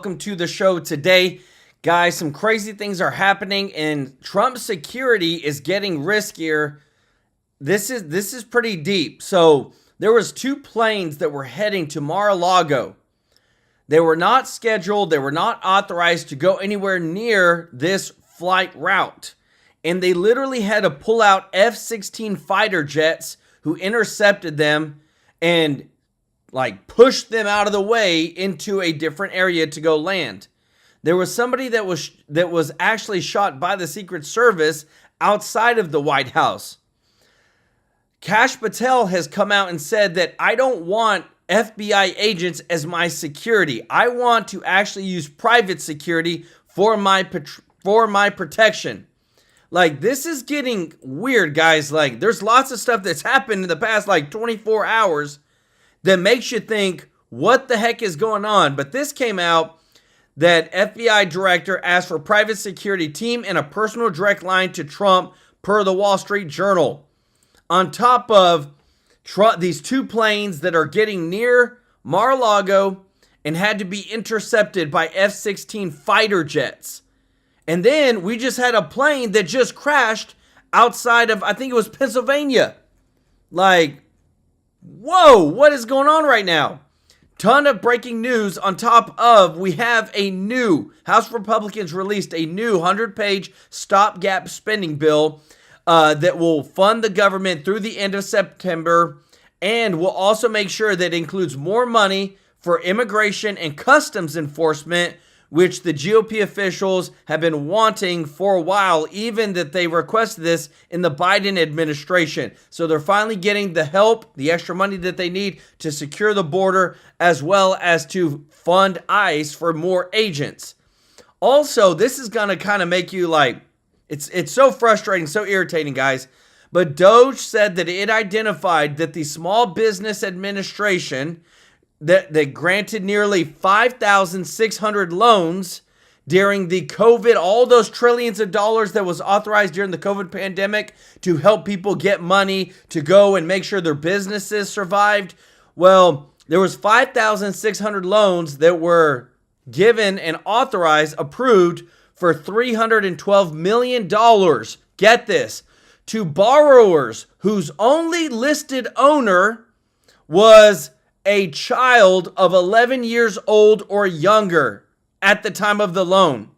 Welcome to the show today. Guys, some crazy things are happening and Trump's security is getting riskier. This is pretty deep. So, there was two planes that were heading to Mar-a-Lago. They were not scheduled, they were not authorized to go anywhere near this flight route. And they literally had to pull out F-16 fighter jets who intercepted them and pushed them out of the way into a different area to go land. There was somebody that was actually shot by the Secret Service outside of the White House. Kash Patel has come out and said that I don't want FBI agents as my security. I want to actually use private security for my protection. This is getting weird, guys. There's lots of stuff that's happened in the past 24 hours that makes you think, what the heck is going on? But this came out that FBI director asked for private security team and a personal direct line to Trump per the Wall Street Journal. On top of these two planes that are getting near Mar-a-Lago and had to be intercepted by F-16 fighter jets. And then we just had a plane that just crashed outside of, I think it was Pennsylvania. Whoa, what is going on right now? Ton of breaking news on top of, we have a new, House Republicans released a new 100-page stopgap spending bill that will fund the government through the end of September and will also make sure that it includes more money for immigration and customs enforcement, which the GOP officials have been wanting for a while, even that they requested this in the Biden administration. So they're finally getting the help, the extra money that they need to secure the border, as well as to fund ICE for more agents. Also, this is going to kind of make you it's so frustrating, so irritating, guys. But DOGE said that it identified that the Small Business Administration that granted nearly 5,600 loans during the COVID, all those trillions of dollars that was authorized during the COVID pandemic to help people get money to go and make sure their businesses survived. Well, there was 5,600 loans that were given and authorized, approved for $312 million. Get this, to borrowers whose only listed owner was a child of 11 years old or younger at the time of the loan.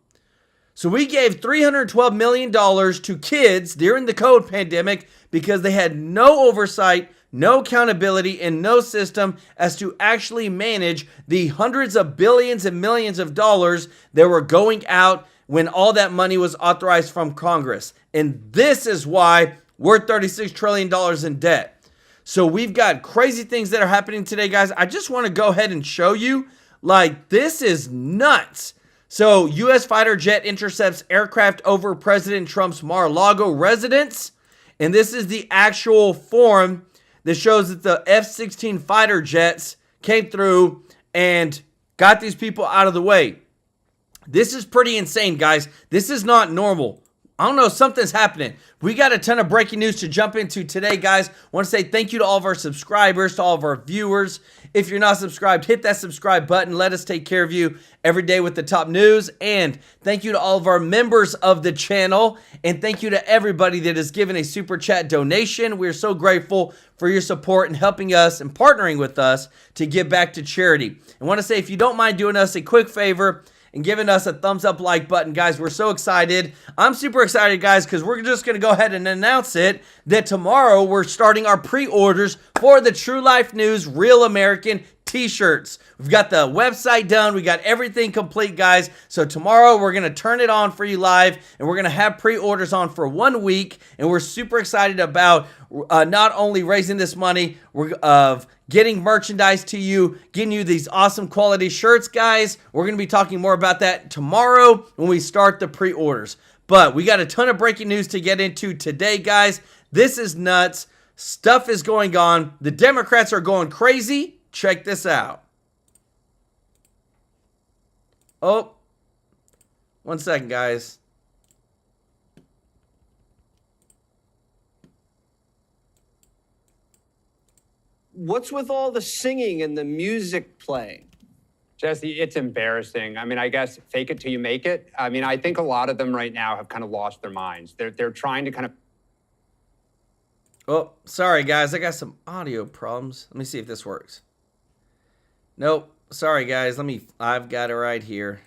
So we gave $312 million to kids during the COVID pandemic because they had no oversight, no accountability, and no system as to actually manage the hundreds of billions and millions of dollars that were going out when all that money was authorized from Congress. And this is why we're $36 trillion in debt. So we've got crazy things that are happening today, guys. I just want to go ahead and show you, this is nuts. So U.S. fighter jet intercepts aircraft over President Trump's Mar-a-Lago residence. And this is the actual form that shows that the F-16 fighter jets came through and got these people out of the way. This is pretty insane, guys. This is not normal. I don't know, something's happening. We got a ton of breaking news to jump into today, guys. I want to say thank you to all of our subscribers, to all of our viewers. If you're not subscribed, hit that subscribe button. Let us take care of you every day with the top news. And thank you to all of our members of the channel. And thank you to everybody that has given a super chat donation. We're so grateful for your support and helping us and partnering with us to give back to charity. I want to say, if you don't mind doing us a quick favor and giving us a thumbs up like button, guys. We're so excited. I'm super excited, guys, because we're just going to go ahead and announce it that tomorrow we're starting our pre-orders for the TrueLife News Real American t-shirts. We've got the website done. We got everything complete, guys. So tomorrow we're going to turn it on for you live, and we're going to have pre-orders on for 1 week. And we're super excited about not only raising this money, of getting merchandise to you, getting you these awesome quality shirts, guys. We're going to be talking more about that tomorrow when we start the pre-orders. But we got a ton of breaking news to get into today, guys. This is nuts. Stuff is going on. The Democrats are going crazy. Check this out. Oh, 1 second, guys. What's with all the singing and the music playing? Jesse, it's embarrassing. I mean, I guess fake it till you make it. I mean, I think a lot of them right now have kind of lost their minds. They're trying to kind of. Oh, sorry guys, I got some audio problems. Let me see if this works. Nope. Sorry guys, I've got it right here.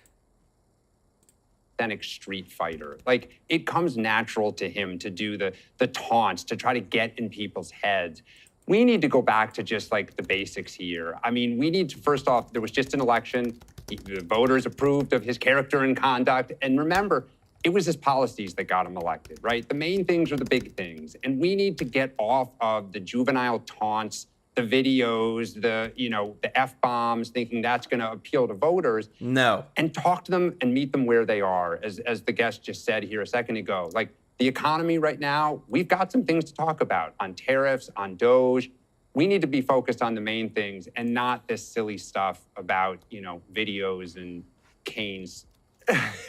Authentic street fighter. Like, it comes natural to him to do the taunts, to try to get in people's heads. We need to go back to just like the basics here. I mean, we need to, first off, there was just an election. The voters approved of his character and conduct. And remember, it was his policies that got him elected, right? The main things are the big things. And we need to get off of the juvenile taunts, the videos, the F-bombs, thinking that's going to appeal to voters. No. And talk to them and meet them where they are, as the guest just said here a second ago. Like, the economy right now, we've got some things to talk about on tariffs, on DOGE. We need to be focused on the main things and not this silly stuff about, videos and canes.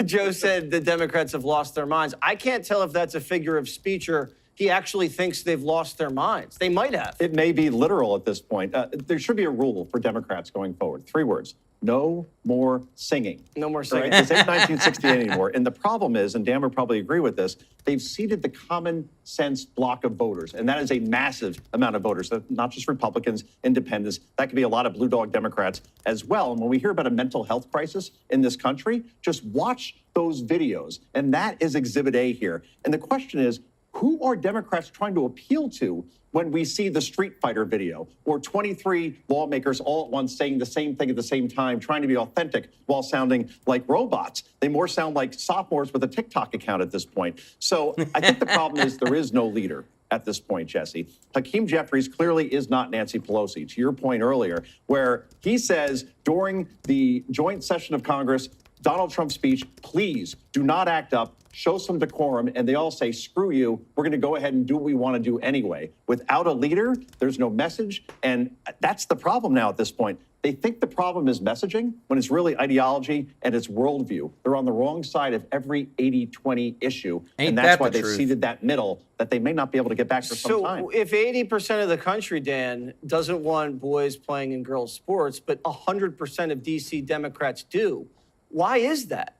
Joe said the Democrats have lost their minds. I can't tell if that's a figure of speech or he actually thinks they've lost their minds. They might have. It may be literal at this point. There should be a rule for Democrats going forward. 3 words. No more singing. No more singing. Right? This ain't 1968 anymore. And the problem is, and Dan would probably agree with this, they've seeded the common sense block of voters. And that is a massive amount of voters, not just Republicans, independents. That could be a lot of blue dog Democrats as well. And when we hear about a mental health crisis in this country, just watch those videos. And that is Exhibit A here. And the question is, who are Democrats trying to appeal to when we see the Street Fighter video or 23 lawmakers all at once saying the same thing at the same time, trying to be authentic while sounding like robots? They more sound like sophomores with a TikTok account at this point. So I think the problem is there is no leader at this point, Jesse. Hakeem Jeffries clearly is not Nancy Pelosi, to your point earlier, where he says during the joint session of Congress, Donald Trump's speech, please do not act up, show some decorum, and they all say, screw you, we're going to go ahead and do what we want to do anyway. Without a leader, there's no message, and that's the problem now at this point. They think the problem is messaging when it's really ideology and it's worldview. They're on the wrong side of every 80-20 issue, and that's why they've seeded that middle that they may not be able to get back for some time. So if 80% of the country, Dan, doesn't want boys playing in girls' sports, but 100% of D.C. Democrats do, why is that?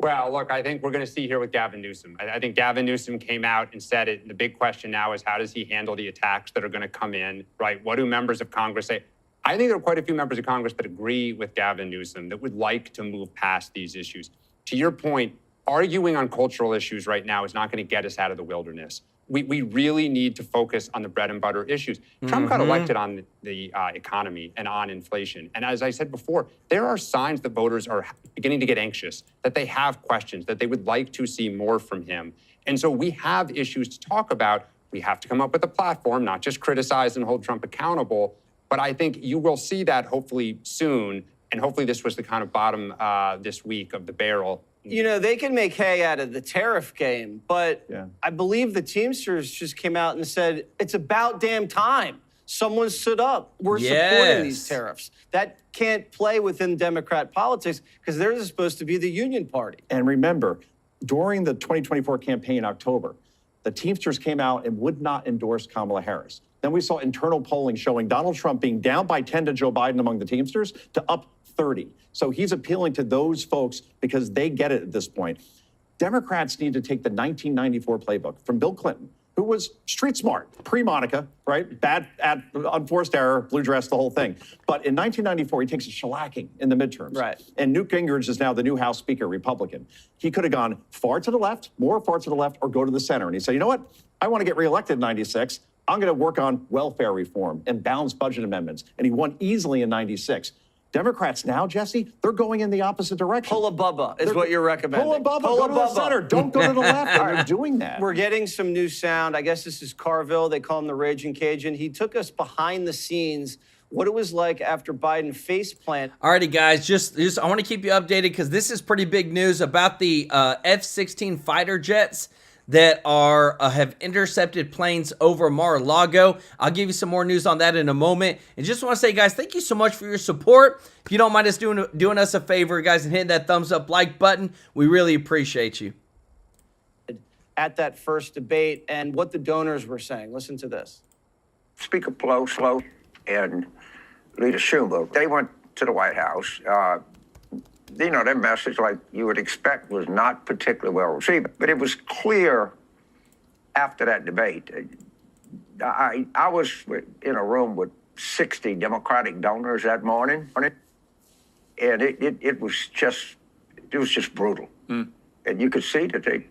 Well, look, I think we're going to see here with Gavin Newsom. I think Gavin Newsom came out and said it. And the big question now is, how does he handle the attacks that are going to come in, right? What do members of Congress say? I think there are quite a few members of Congress that agree with Gavin Newsom, that would like to move past these issues. To your point, arguing on cultural issues right now is not going to get us out of the wilderness. We really need to focus on the bread and butter issues. Trump got elected on the economy and on inflation. And as I said before, there are signs that voters are beginning to get anxious, that they have questions, that they would like to see more from him. And so we have issues to talk about. We have to come up with a platform, not just criticize and hold Trump accountable. But I think you will see that hopefully soon. And hopefully this was the kind of bottom this week of the barrel. You know, they can make hay out of the tariff game, but I believe the Teamsters just came out and said, it's about damn time someone stood up. We're supporting these tariffs. That can't play within Democrat politics because they're supposed to be the union party. And remember, during the 2024 campaign in October, the Teamsters came out and would not endorse Kamala Harris. Then we saw internal polling showing Donald Trump being down by 10 to Joe Biden among the Teamsters to up 30. So he's appealing to those folks because they get it at this point. Democrats need to take the 1994 playbook from Bill Clinton, who was street smart, pre-Monica, right? Bad, unforced error, blue dress, the whole thing. But in 1994, he takes a shellacking in the midterms. Right. And Newt Gingrich is now the new House Speaker, Republican. He could have gone far to the left, more far to the left, or go to the center. And he said, you know what? I want to get reelected in 96. I'm going to work on welfare reform and balanced budget amendments. And he won easily in 96. Democrats now, Jesse, they're going in the opposite direction. Pull a Bubba is what you're recommending. Pull a Bubba, go to the center. Don't go to the left. And they're doing that. We're getting some new sound. I guess this is Carville. They call him the Raging Cajun. He took us behind the scenes, what it was like after Biden faceplant. Alrighty, guys, just I want to keep you updated because this is pretty big news about the F-16 fighter jets that have intercepted planes over Mar-a-Lago. I'll give you some more news on that in a moment. And just want to say, guys, thank you so much for your support. If you don't mind us doing us a favor, guys, and hitting that thumbs up like button, we really appreciate you. At that first debate and what the donors were saying. Listen to this. Speaker Pelosi and Leader Schumer, they want to the White House. Their message, like you would expect, was not particularly well received. But it was clear after that debate. I was in a room with 60 Democratic donors that morning, and it was just brutal. And you could see that they.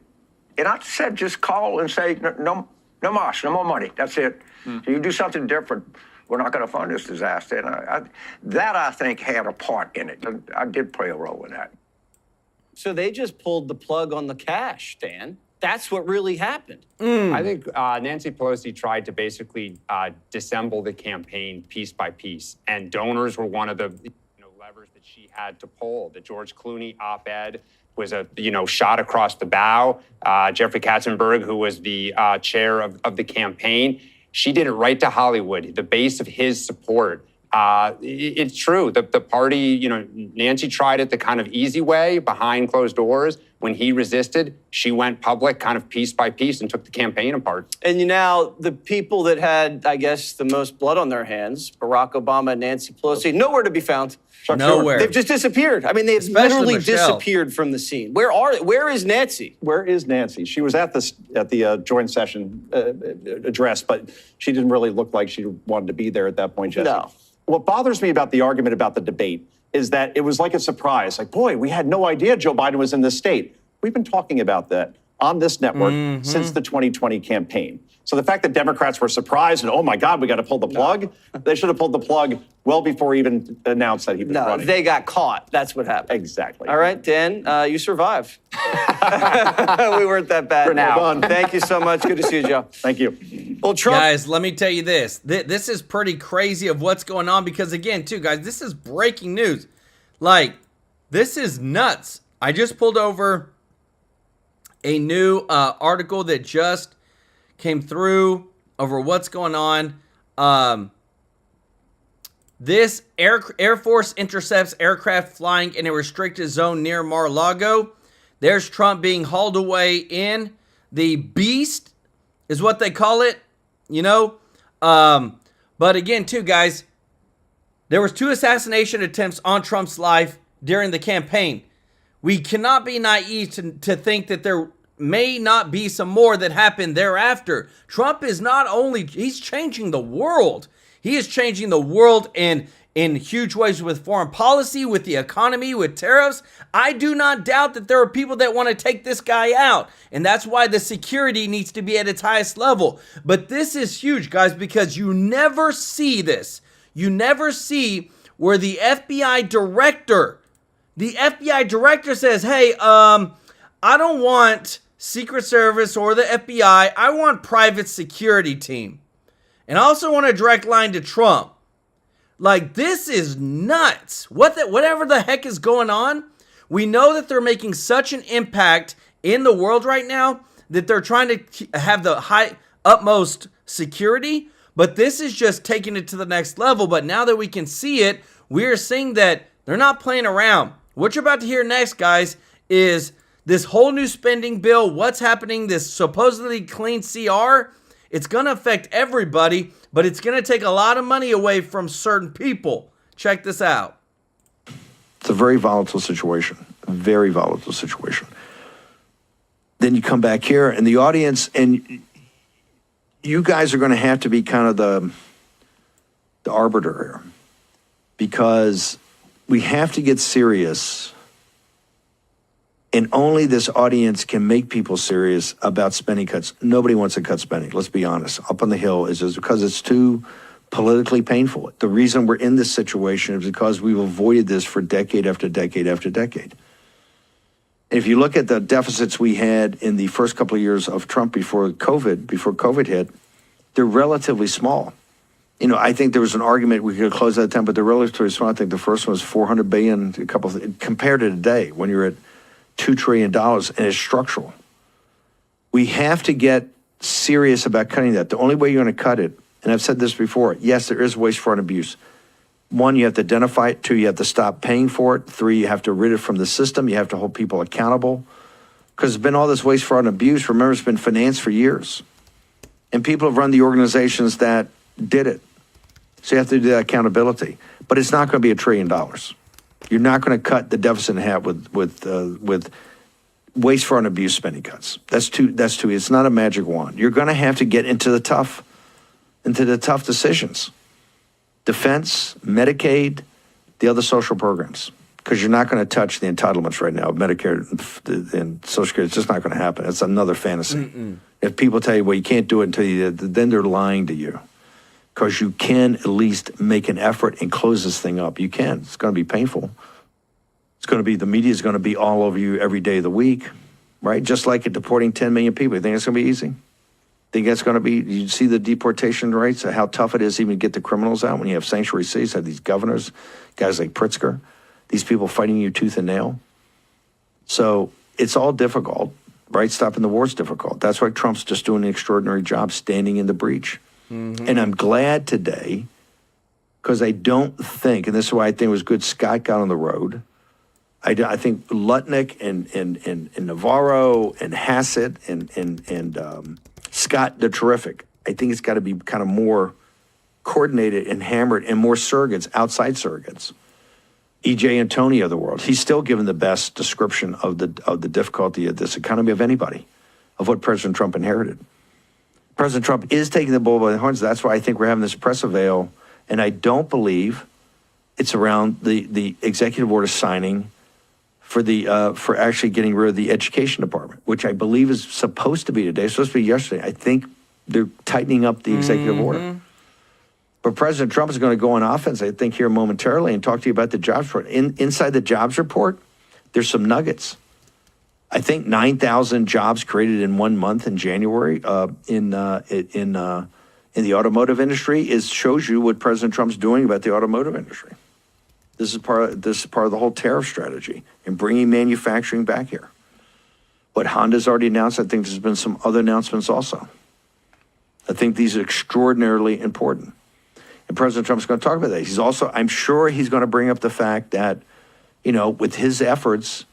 And I said, just call and say, no more money. That's it. So you do something different, we're not going to fund this disaster. And I think, had a part in it. I did play a role in that. So they just pulled the plug on the cash, Dan. That's what really happened. I think Nancy Pelosi tried to basically dissemble the campaign piece by piece, and donors were one of the levers that she had to pull. The George Clooney op-ed was a shot across the bow. Jeffrey Katzenberg, who was the chair of the campaign, she did it right to Hollywood, the base of his support. It's true. The party, Nancy tried it the kind of easy way behind closed doors. When he resisted, she went public kind of piece by piece and took the campaign apart. And the people that had, I guess, the most blood on their hands, Barack Obama and Nancy Pelosi, nowhere to be found. Nowhere. They've just disappeared. I mean, they've literally disappeared from the scene. Where is Nancy? Where is Nancy? She was at the joint session address, but she didn't really look like she wanted to be there at that point, Jesse. No. What bothers me about the argument about the debate is that it was like a surprise. Like, boy, we had no idea Joe Biden was in this state. We've been talking about that on this network since the 2020 campaign. So the fact that Democrats were surprised and, oh my God, we got to pull the plug, they should have pulled the plug well before he even announced that he was running. They got caught. That's what happened. Exactly. All right, Dan, you survived. We weren't that bad. For now. Thank you so much. Good to see you, Joe. Thank you. Well, Trump. Guys, let me tell you this. This is pretty crazy of what's going on because, again, too, guys, this is breaking news. Like, this is nuts. I just pulled over a new article that just came through over what's going on. This Air Force intercepts aircraft flying in a restricted zone near Mar-a-Lago. There's Trump being hauled away in the Beast, is what they call it, But again, too, guys, there was 2 assassination attempts on Trump's life during the campaign. We cannot be naive to think that there may not be some more that happen thereafter. Trump is he's changing the world. He is changing the world in huge ways with foreign policy, with the economy, with tariffs. I do not doubt that there are people that want to take this guy out. And that's why the security needs to be at its highest level. But this is huge, guys, because you never see this. You never see where the FBI director says, hey, I don't want Secret Service or the FBI. I want private security team. And I also want a direct line to Trump. Like, this is nuts. Whatever the heck is going on, we know that they're making such an impact in the world right now that they're trying to have the utmost security. But this is just taking it to the next level. But now that we can see it, we are seeing that they're not playing around. What you're about to hear next, guys, is this whole new spending bill. What's happening? This supposedly clean CR. It's going to affect everybody, but it's going to take a lot of money away from certain people. Check this out. It's a very volatile situation, a very volatile situation. Then you come back here and the audience, and you guys are going to have to be kind of the arbiter here, because we have to get serious, and only this audience can make people serious about spending cuts. Nobody wants to cut spending, let's be honest. Up on the Hill is just because it's too politically painful. The reason we're in this situation is because we've avoided this for decade after decade after decade. If you look at the deficits we had in the first couple of years of Trump before COVID hit, they're relatively small. I think there was an argument we could close that time, but they're relatively small. I think the first one was $400 billion, compared to today when you're at $2 trillion, and it's structural. We have to get serious about cutting that. The only way you're going to cut it, and I've said this before, yes, there is waste, fraud, and abuse. 1, you have to identify it. 2, you have to stop paying for it. 3, you have to rid it from the system. You have to hold people accountable. Because there's been all this waste, fraud, and abuse. Remember, it's been financed for years. And people have run the organizations that did it. So you have to do that accountability. But it's not going to be $1 trillion. You're not going to cut the deficit in half with waste, fraud, and abuse spending cuts. That's too. It's not a magic wand. You're going to have to get into the tough decisions. Defense, Medicaid, the other social programs, because you're not going to touch the entitlements right now. Medicare and Social Security, it's just not going to happen. It's another fantasy. If people tell you, well, you can't do it until you, then they're lying to you. Because you can at least make an effort and close this thing up. You can. It's going to be painful. It's going to be, the media is going to be all over you every day of the week, right? Just like deporting 10 million people. You think it's going to be easy? Think that's going to be, you see the deportation rates, how tough it is even to get the criminals out when you have sanctuary cities, have these governors, guys like Pritzker, these people fighting you tooth and nail. So it's all difficult, right? Stopping the war is difficult. That's why Trump's just doing an extraordinary job standing in the breach. And I'm glad today, because I don't think, and this is why I think it was good Scott got on the road. I think Lutnick and Navarro and Hassett and Scott, they're terrific. I think it's got to be kind of more coordinated and hammered and more surrogates, outside surrogates. E.J. Antonio of the world, he's still given the best description of the difficulty of this economy of anybody, of what President Trump inherited. President Trump is taking the bull by the horns. That's why I think we're having this press avail, and I don't believe it's around the executive order signing for actually getting rid of the education department, which I believe is supposed to be today. It's supposed to be yesterday. I think they're tightening up the executive order. But President Trump is going to go on offense, I think, here momentarily and talk to you about the jobs report. Inside the jobs report, there's some nuggets. I think 9,000 jobs created in 1 month in January in the automotive industry shows you what President Trump's doing about the automotive industry. This is part of the whole tariff strategy and bringing manufacturing back here. What Honda's already announced, I think there's been some other announcements also. I think these are extraordinarily important. And President Trump's going to talk about that. He's also, I'm sure he's going to bring up the fact that, with his efforts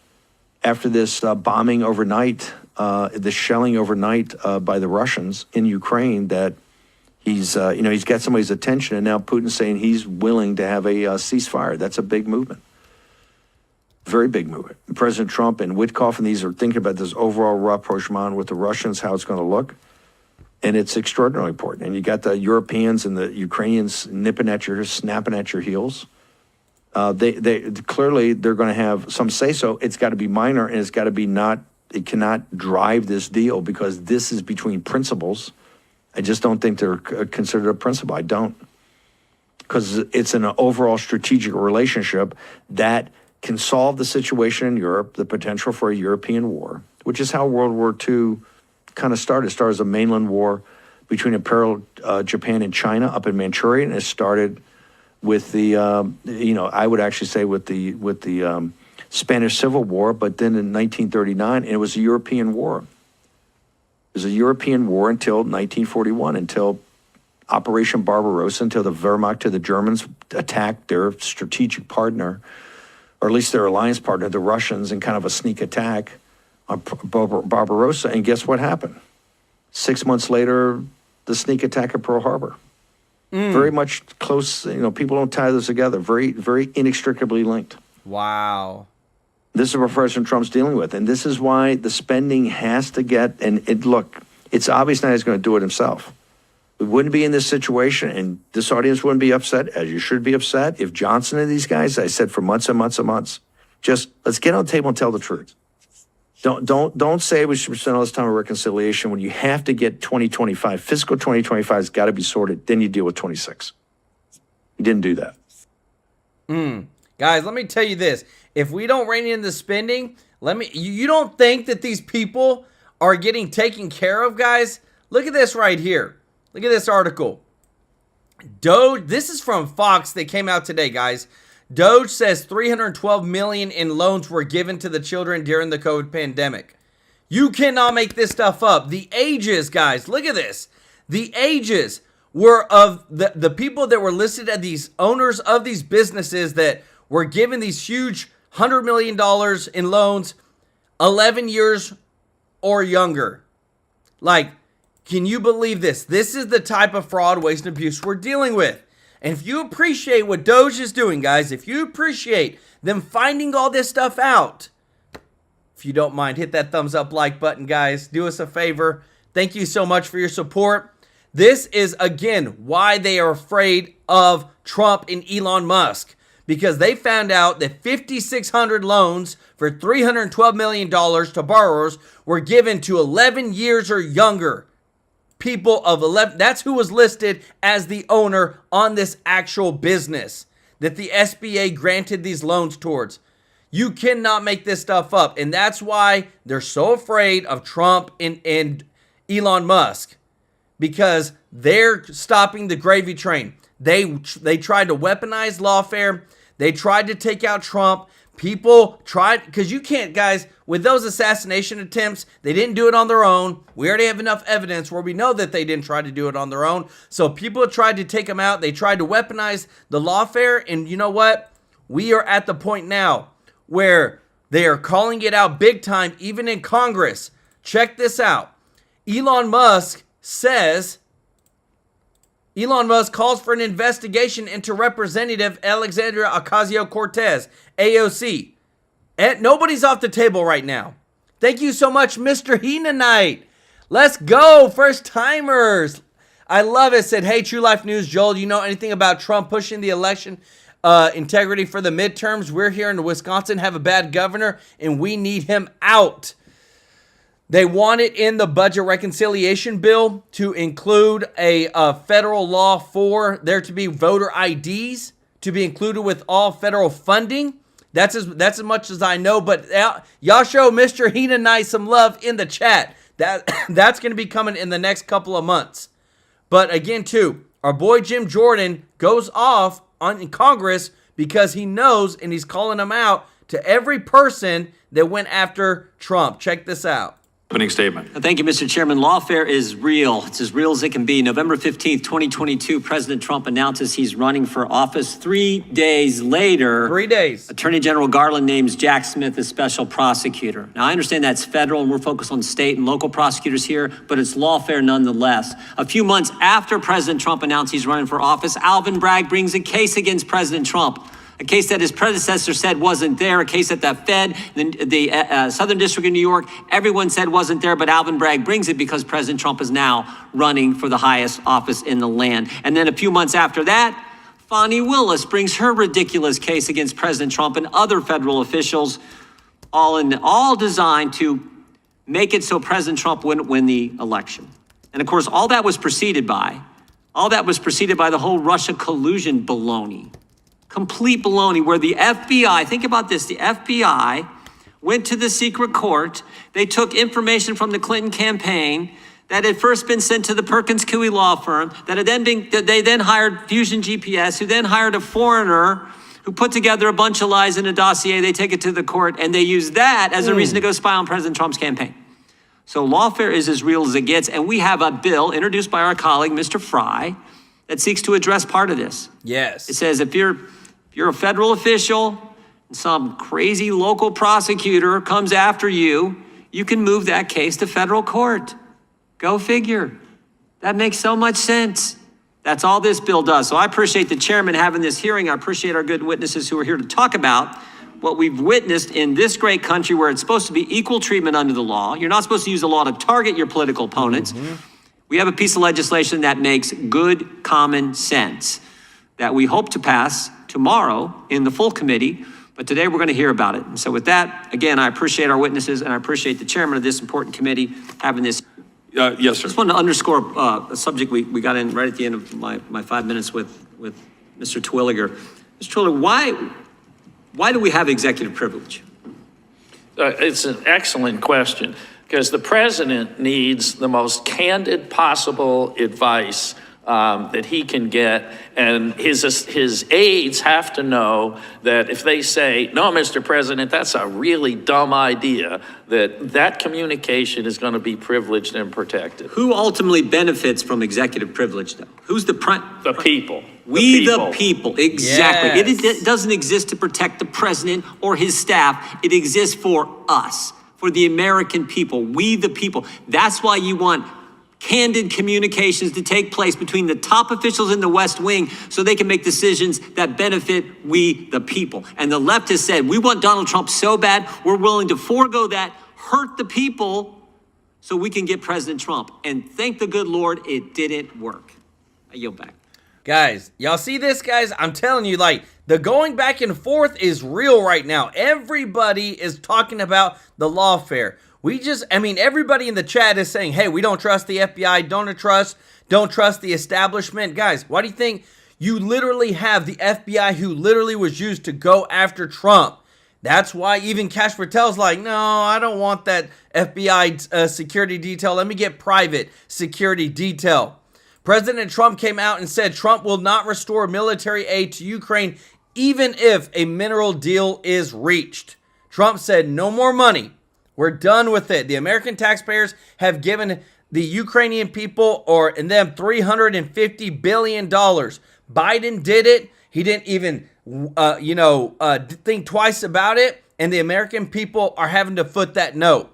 after this bombing overnight, the shelling overnight by the Russians in Ukraine, that he's got somebody's attention, and now Putin's saying he's willing to have a ceasefire. That's a big movement. Very big movement. President Trump and Witkoff and these are thinking about this overall rapprochement with the Russians, how it's going to look. And it's extraordinarily important. And you got the Europeans and the Ukrainians snapping at your heels. They clearly they're going to have some say so. It's got to be minor, and it's got to be it cannot drive this deal, because this is between principles. I just don't think they're considered a principle. I don't. Because it's an overall strategic relationship that can solve the situation in Europe, the potential for a European war, which is how World War II kind of started. It started as a mainland war between Imperial Japan and China up in Manchuria, and it started with the, I would actually say with the Spanish Civil War, but then in 1939, and it was a European war. It was a European war until 1941, until Operation Barbarossa, until the Wehrmacht, to the Germans attacked their strategic partner, or at least their alliance partner, the Russians, in kind of a sneak attack on Barbarossa. And guess what happened? 6 months later, the sneak attack at Pearl Harbor. Very much close, people don't tie this together. Very, very inextricably linked. Wow. This is what President Trump's dealing with. And this is why the spending has to get, look, it's obvious now he's going to do it himself. We wouldn't be in this situation, and this audience wouldn't be upset, as you should be upset, if Johnson and these guys, I said for months and months and months, just let's get on the table and tell the truth. Don't say we should spend all this time on reconciliation when you have to get 2025. Fiscal 2025 has got to be sorted. Then you deal with 26. You didn't do that. Guys, let me tell you this. If we don't rein in the spending, you don't think that these people are getting taken care of, guys? Look at this right here. Look at this article. DOGE, this is from Fox. They came out today, guys. DOGE says $312 million in loans were given to the children during the COVID pandemic. You cannot make this stuff up. The ages, guys, look at this. The ages were of the people that were listed as these owners of these businesses that were given these huge $100 million in loans, 11 years or younger. Like, can you believe this? This is the type of fraud, waste, and abuse we're dealing with. And if you appreciate what DOGE is doing, guys, if you appreciate them finding all this stuff out, if you don't mind, hit that thumbs up like button, guys. Do us a favor. Thank you so much for your support. This is, again, why they are afraid of Trump and Elon Musk. Because they found out that 5,600 loans for $312 million to borrowers were given to 11 years or younger. People of 11, that's who was listed as the owner on this actual business that the SBA granted these loans towards. You cannot make this stuff up. And that's why they're so afraid of Trump and Elon Musk, because they're stopping the gravy train. They tried to weaponize Lawfare. They tried to take out Trump. People tried, because you can't, guys, with those assassination attempts, they didn't do it on their own. We already have enough evidence where we know that they didn't try to do it on their own. So people tried to take them out. They tried to weaponize the Lawfare. And you know what? We are at the point now where they are calling it out big time, even in Congress. Check this out. Elon Musk calls for an investigation into Representative Alexandria Ocasio-Cortez, AOC. Nobody's off the table right now. Thank you so much, Mr. Heenanite. Let's go, first timers. I love it. Said, hey, True Life News, Joel, do you know anything about Trump pushing the election integrity for the midterms? We're here in Wisconsin, have a bad governor, and we need him out. They want it in the budget reconciliation bill to include a federal law for there to be voter IDs to be included with all federal funding. That's as much as I know, but y'all show Mr. Heenanite some love in the chat. That's going to be coming in the next couple of months. But again, too, our boy Jim Jordan goes off in Congress because he knows, and he's calling them out to every person that went after Trump. Check this out. Opening statement. Thank you, Mr. Chairman. Lawfare is real. It's as real as it can be. November 15th, 2022, President Trump announces he's running for office. 3 days later, Attorney General Garland names Jack Smith as special prosecutor. Now, I understand that's federal and we're focused on state and local prosecutors here, but it's lawfare nonetheless. A few months after President Trump announced he's running for office, Alvin Bragg brings a case against President Trump. A case that his predecessor said wasn't there, a case that the Fed, the Southern District of New York, everyone said wasn't there, but Alvin Bragg brings it because President Trump is now running for the highest office in the land. And then a few months after that, Fani Willis brings her ridiculous case against President Trump and other federal officials, all designed to make it so President Trump wouldn't win the election. And of course, all that was preceded by the whole Russia collusion baloney. Complete baloney, where the FBI, think about this, the FBI went to the secret court. They took information from the Clinton campaign that had first been sent to the Perkins Coie law firm, they then hired Fusion GPS, who then hired a foreigner who put together a bunch of lies in a dossier. They take it to the court, and they use that as a reason to go spy on President Trump's campaign. So lawfare is as real as it gets, and we have a bill introduced by our colleague, Mr. Fry, that seeks to address part of this. Yes. It says if you're a federal official and some crazy local prosecutor comes after you, you can move that case to federal court. Go figure. That makes so much sense. That's all this bill does. So I appreciate the chairman having this hearing. I appreciate our good witnesses who are here to talk about what we've witnessed in this great country where it's supposed to be equal treatment under the law. You're not supposed to use the law to target your political opponents. We have a piece of legislation that makes good common sense that we hope to pass tomorrow in the full committee, but today we're going to hear about it. And so with that, again, I appreciate our witnesses and I appreciate the chairman of this important committee having this. Yes, sir. I just wanted to underscore a subject we got in right at the end of my 5 minutes with Mr. Twilliger. Mr. Twilliger, why do we have executive privilege? It's an excellent question because the president needs the most candid possible advice that he can get, and his aides have to know that if they say, no, Mr. President, that's a really dumb idea, that communication is going to be privileged and protected. Who ultimately benefits from executive privilege, though? Who's the people. We the people, exactly. Yes. It doesn't exist to protect the president or his staff. It exists for us, for the American people, we the people. That's why you want candid communications to take place between the top officials in the West Wing so they can make decisions that benefit we, the people. And the left has said, we want Donald Trump so bad, we're willing to forego that, hurt the people so we can get President Trump. And thank the good Lord, it didn't work. I yield back. Guys, y'all see this, guys? I'm telling you, like, the going back and forth is real right now. Everybody is talking about the lawfare. Everybody in the chat is saying, hey, we don't trust the FBI, don't trust the establishment. Guys, why do you think you literally have the FBI who literally was used to go after Trump? That's why even Kash Patel's like, no, I don't want that FBI security detail. Let me get private security detail. President Trump came out and said Trump will not restore military aid to Ukraine even if a mineral deal is reached. Trump said no more money. We're done with it. The American taxpayers have given the Ukrainian people and them $350 billion. Biden did it. He didn't even, think twice about it. And the American people are having to foot that note.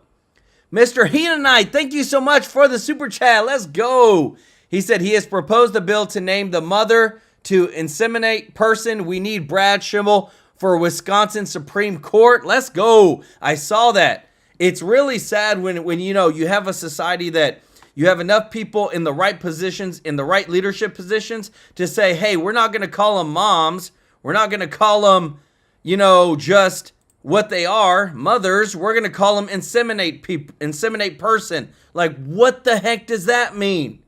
Mr. Heenanite, thank you so much for the super chat. Let's go. He said he has proposed a bill to name the mother to inseminate person. We need Brad Schimmel for Wisconsin Supreme Court. Let's go. I saw that. It's really sad when you have a society that you have enough people in the right positions, in the right leadership positions to say, hey, we're not going to call them moms. We're not going to call them, just what they are, mothers. We're going to call them inseminate person. Like, what the heck does that mean?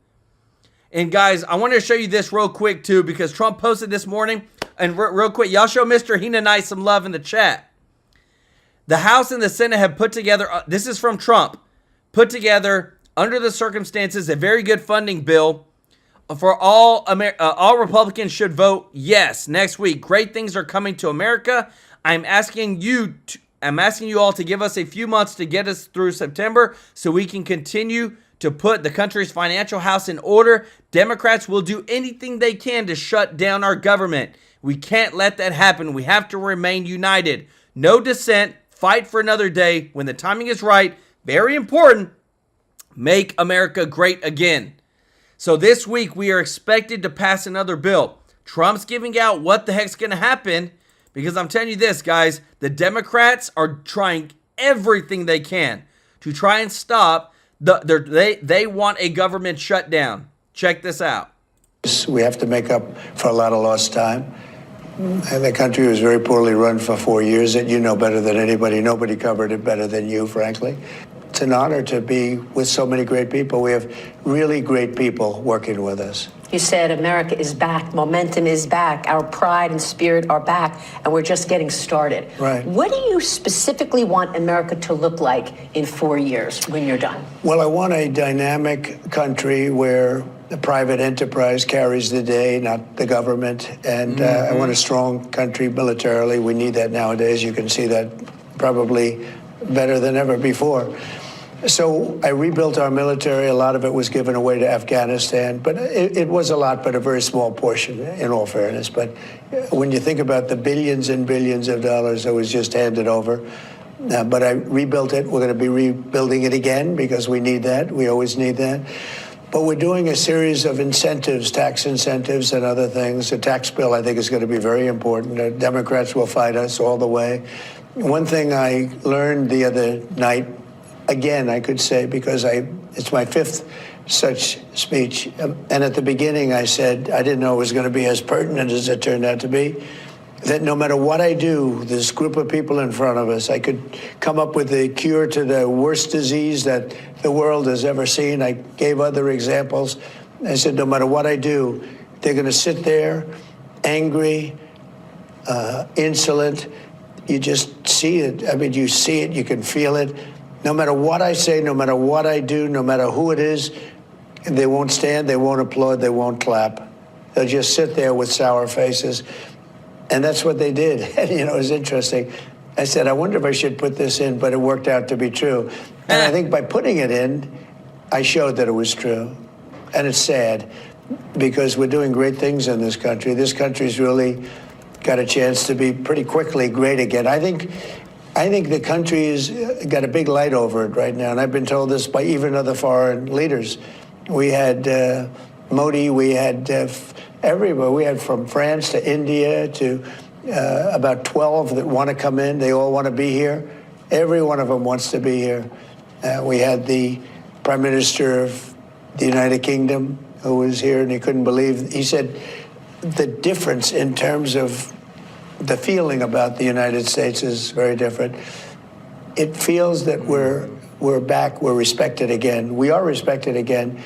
And guys, I want to show you this real quick too, because Trump posted this morning. And real quick, y'all show Mr. Heenanite some love in the chat. The House and the Senate have put together, this is from Trump, put together, under the circumstances, a very good funding bill for all Republicans should vote yes next week. Great things are coming to America. I'm asking you all to give us a few months to get us through September so we can continue to put the country's financial house in order. Democrats will do anything they can to shut down our government. We can't let that happen. We have to remain united. No dissent. Fight for another day when the timing is right. Very important. Make America great again. So this week we are expected to pass another bill. Trump's giving out what the heck's going to happen because I'm telling you this, guys, the Democrats are trying everything they can to try and stop they want a government shutdown. Check this out. We have to make up for a lot of lost time. And the country was very poorly run for 4 years, and you know better than anybody. Nobody covered it better than you, frankly. It's an honor to be with so many great people. We have really great people working with us. You said America is back, momentum is back, our pride and spirit are back, and we're just getting started. Right. What do you specifically want America to look like in 4 years when you're done? Well, I want a dynamic country where the private enterprise carries the day, not the government. And I want a strong country militarily. We need that nowadays. You can see that probably better than ever before. So I rebuilt our military. A lot of it was given away to Afghanistan, but it was a lot, but a very small portion, in all fairness. But when you think about the billions and billions of dollars that was just handed over, but I rebuilt it. We're going to be rebuilding it again because we need that. We always need that. But we're doing a series of incentives, tax incentives and other things. The tax bill, I think, is going to be very important. The Democrats will fight us all the way. One thing I learned the other night, again, I could say, because it's my fifth such speech. And at the beginning, I said, I didn't know it was going to be as pertinent as it turned out to be, that no matter what I do, this group of people in front of us, I could come up with a cure to the worst disease that the world has ever seen. I gave other examples. I said, no matter what I do, they're going to sit there angry, insolent. You just see it. I mean, you see it, you can feel it. No matter what I say, no matter what I do, no matter who it is, they won't stand, they won't applaud, they won't clap. They'll just sit there with sour faces. And that's what they did. And, it was interesting. I said, I wonder if I should put this in, but it worked out to be true. And I think by putting it in, I showed that it was true. And it's sad because we're doing great things in this country. This country's really got a chance to be pretty quickly great again. I think the country has got a big light over it right now. And I've been told this by even other foreign leaders. We had Modi, we had everybody. We had from France to India to about 12 that want to come in. They all want to be here. Every one of them wants to be here. We had the Prime Minister of the United Kingdom who was here, and he couldn't believe. He said the difference in terms of the feeling about the United States is very different. It feels that we're back, we're respected again. We are respected again.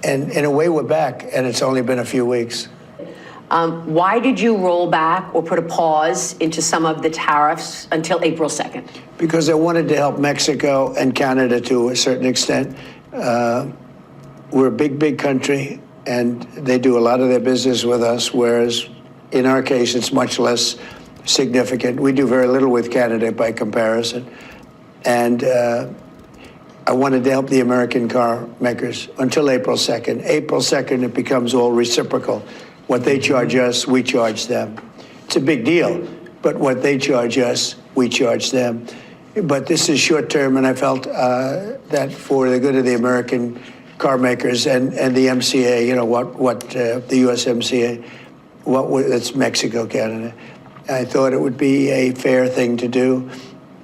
And in a way, we're back, and it's only been a few weeks. Why did you roll back or put a pause into some of the tariffs until April 2nd? Because I wanted to help Mexico and Canada to a certain extent. We're a big, big country, and they do a lot of their business with us, whereas in our case, it's much less significant. We do very little with Canada by comparison. And I wanted to help the American car makers until April 2nd. April 2nd, it becomes all reciprocal. What they charge us, we charge them. It's a big deal, but what they charge us, we charge them. But this is short term, and I felt that for the good of the American car makers and the MCA, you know, the USMCA, that's Mexico, Canada. I thought it would be a fair thing to do,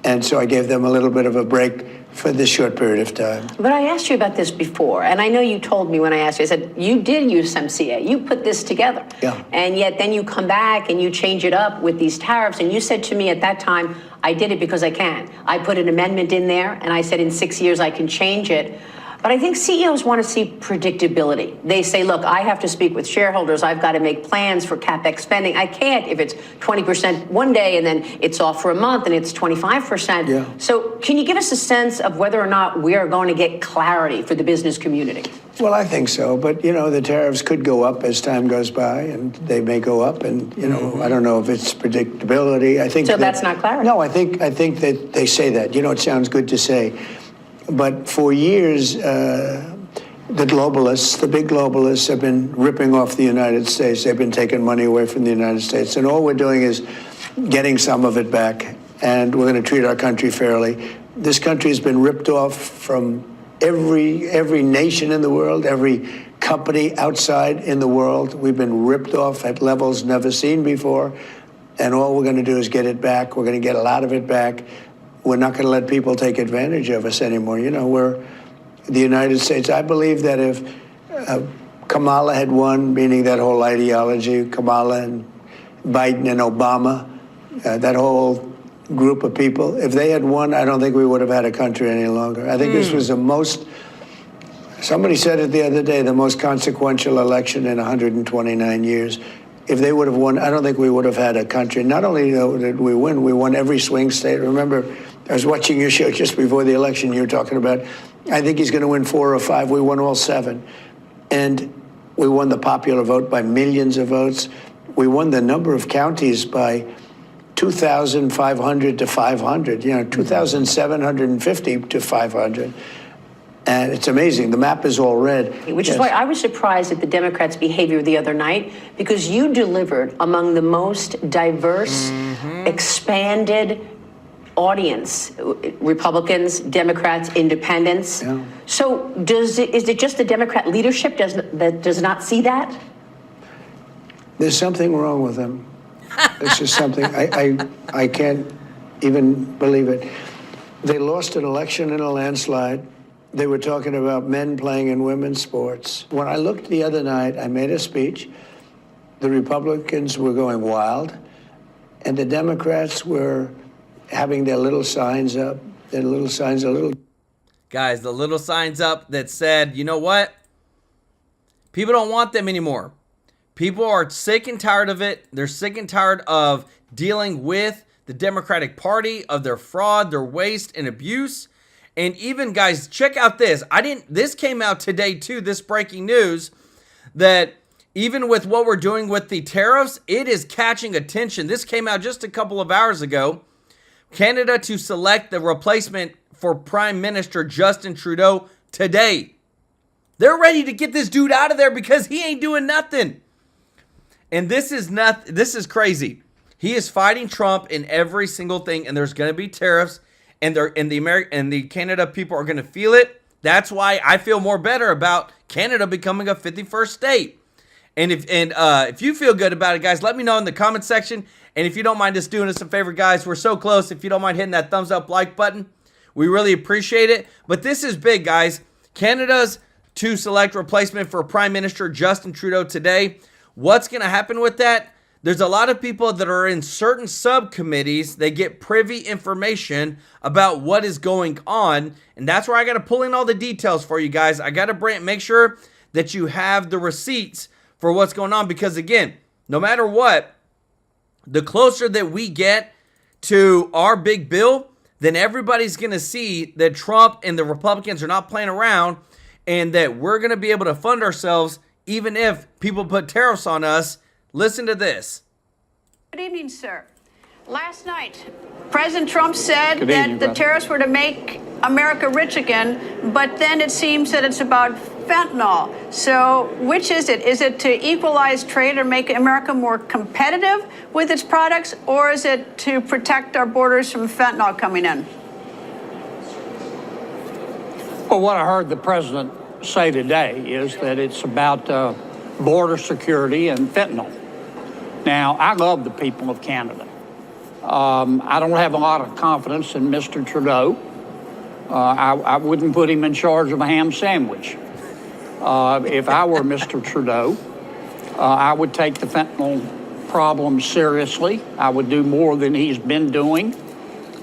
and so I gave them a little bit of a break for this short period of time. But I asked you about this before, and I know you told me when I asked you, I said, you did use MCA, you put this together. Yeah. And yet then you come back and you change it up with these tariffs, and you said to me at that time, I did it because I can. I put an amendment in there, and I said in 6 years I can change it. But I think CEOs want to see predictability. They say, look, I have to speak with shareholders. I've got to make plans for CapEx spending. I can't if it's 20% one day and then it's off for a month and it's 25%. Yeah. So can you give us a sense of whether or not we are going to get clarity for the business community? Well, I think so. But, you know, the tariffs could go up as time goes by, and they may go up. And, you know, I don't know if it's predictability. I think so that's not clarity. No, I think that they say that. You know, it sounds good to say. But for years, the globalists, the big globalists, have been ripping off the United States. They've been taking money away from the United States. And all we're doing is getting some of it back. And we're going to treat our country fairly. This country has been ripped off from every nation in the world, every company outside in the world. We've been ripped off at levels never seen before. And all we're going to do is get it back. We're going to get a lot of it back. We're not going to let people take advantage of us anymore. You know, we're the United States. I believe that if Kamala had won, meaning that whole ideology, Kamala and Biden and Obama, that whole group of people, if they had won, I don't think we would have had a country any longer. I think this was the most, somebody said it the other day, the most consequential election in 129 years. If they would have won, I don't think we would have had a country. Not only did we won every swing state. Remember, I was watching your show just before the election. You were talking about, I think he's going to win 4 or 5. We won all 7. And we won the popular vote by millions of votes. We won the number of counties by 2,500 to 500, 2,750 to 500. And it's amazing. The map is all red. Which is why I was surprised at the Democrats' behavior the other night, because you delivered among the most diverse, expanded audience, Republicans, Democrats, independents. Yeah. So is it just the Democrat leadership that does not see that? There's something wrong with them. There's just something. I can't even believe it. They lost an election in a landslide. They were talking about men playing in women's sports. When I looked the other night, I made a speech. The Republicans were going wild, and the Democrats were having their little signs up, Guys, the little signs up that said, you know what? People don't want them anymore. People are sick and tired of it. They're sick and tired of dealing with the Democratic Party, of their fraud, their waste, and abuse. And even, guys, check out this. This came out today, too, this breaking news, that even with what we're doing with the tariffs, it is catching attention. This came out just a couple of hours ago. Canada to select the replacement for Prime Minister Justin Trudeau today. They're ready to get this dude out of there because he ain't doing nothing. And this is crazy. He is fighting Trump in every single thing, and there's going to be tariffs. And the Canada people are going to feel it. That's why I feel more better about Canada becoming a 51st state. And if you feel good about it, guys, let me know in the comment section. And if you don't mind just doing us a favor, guys, we're so close. If you don't mind hitting that thumbs up like button, we really appreciate it. But this is big, guys. Canada's to select replacement for Prime Minister Justin Trudeau today. What's going to happen with that? There's a lot of people that are in certain subcommittees. They get privy information about what is going on. And that's where I got to pull in all the details for you guys. I got to make sure that you have the receipts for what's going on. Because again, no matter what, the closer that we get to our big bill, then everybody's going to see that Trump and the Republicans are not playing around and that we're going to be able to fund ourselves even if people put tariffs on us. Listen to this. Good evening, sir. Last night, President Trump said that the tariffs were to make America rich again, but then it seems that it's about fentanyl. So which is it? Is it to equalize trade or make America more competitive with its products, or is it to protect our borders from fentanyl coming in? Well, what I heard the president say today is that it's about border security and fentanyl. Now, I love the people of Canada. I don't have a lot of confidence in Mr. Trudeau. I wouldn't put him in charge of a ham sandwich. If I were Mr. Trudeau, I would take the fentanyl problem seriously. I would do more than he's been doing,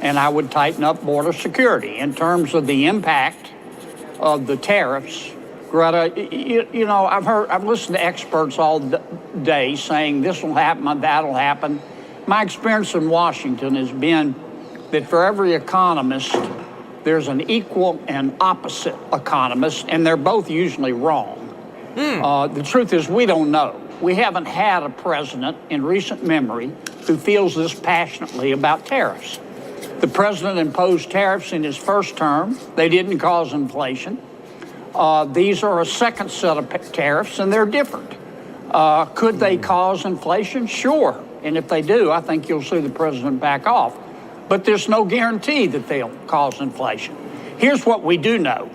and I would tighten up border security. In terms of the impact of the tariffs, Greta, you know, I've listened to experts all day saying this will happen, that'll happen. My experience in Washington has been that for every economist, there's an equal and opposite economist, and they're both usually wrong. The truth is, we don't know. We haven't had a president in recent memory who feels this passionately about tariffs. The president imposed tariffs in his first term. They didn't cause inflation. These are a second set of tariffs, and they're different. Could they cause inflation? Sure. And if they do, I think you'll see the president back off. But there's no guarantee that they'll cause inflation. Here's what we do know.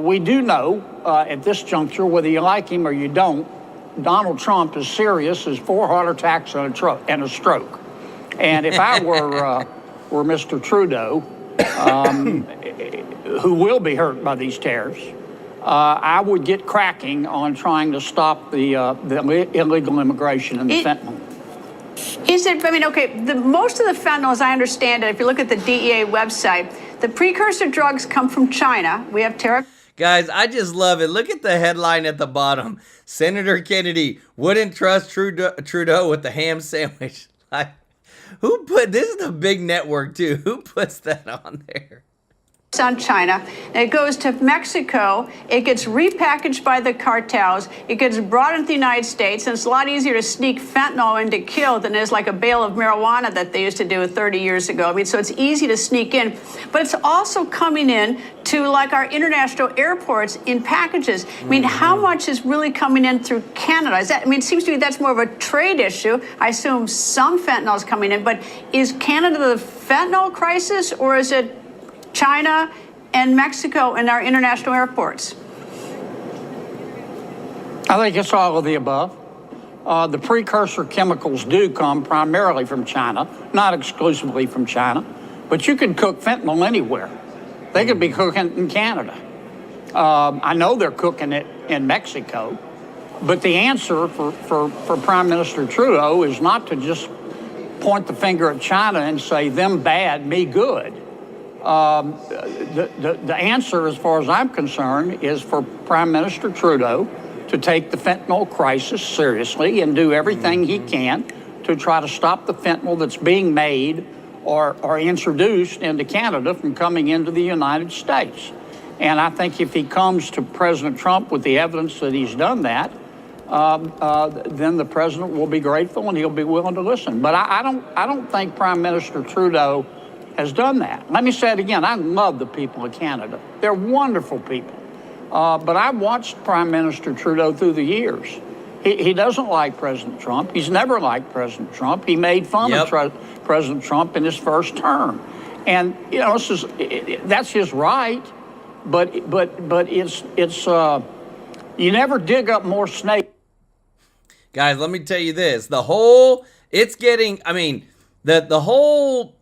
We do know at this juncture, whether you like him or you don't, Donald Trump is serious as 4 heart attacks and a stroke. And if I were Mr. Trudeau, who will be hurt by these tariffs, I would get cracking on trying to stop the illegal immigration and the fentanyl. Is it, I mean, okay, most of the fentanyl, as I understand it, if you look at the DEA website, the precursor drugs come from China. We have tariff. Guys, I just love it. Look at the headline at the bottom. Senator Kennedy wouldn't trust Trudeau with the ham sandwich. Who put, this is a big network too. Who puts that on there? On China, and it goes to Mexico, it gets repackaged by the cartels, it gets brought into the United States, and it's a lot easier to sneak fentanyl in to kill than it is like a bale of marijuana that they used to do 30 years ago. I mean, so it's easy to sneak in, but it's also coming in to like our international airports in packages. I mean, how much is really coming in through Canada? Is that, I mean, it seems to me that's more of a trade issue. I assume some fentanyl is coming in, but is Canada the fentanyl crisis, or is it China and Mexico and our international airports? I think it's all of the above. The precursor chemicals do come primarily from China, not exclusively from China, but you can cook fentanyl anywhere. They could be cooking it in Canada. I know they're cooking it in Mexico, but the answer for Prime Minister Trudeau is not to just point the finger at China and say, them bad, me good. The answer, as far as I'm concerned, is for Prime Minister Trudeau to take the fentanyl crisis seriously and do everything he can to try to stop the fentanyl that's being made or introduced into Canada from coming into the United States. And I think if he comes to President Trump with the evidence that he's done that, then the president will be grateful and he'll be willing to listen. But I don't think Prime Minister Trudeau has done that. Let me say it again. I love the people of Canada. They're wonderful people. But I've watched Prime Minister Trudeau through the years. He doesn't like President Trump. He's never liked President Trump. He made fun of President Trump in his first term. And, you know, that's his right. but it's you never dig up more snakes. Guys, let me tell you this. the whole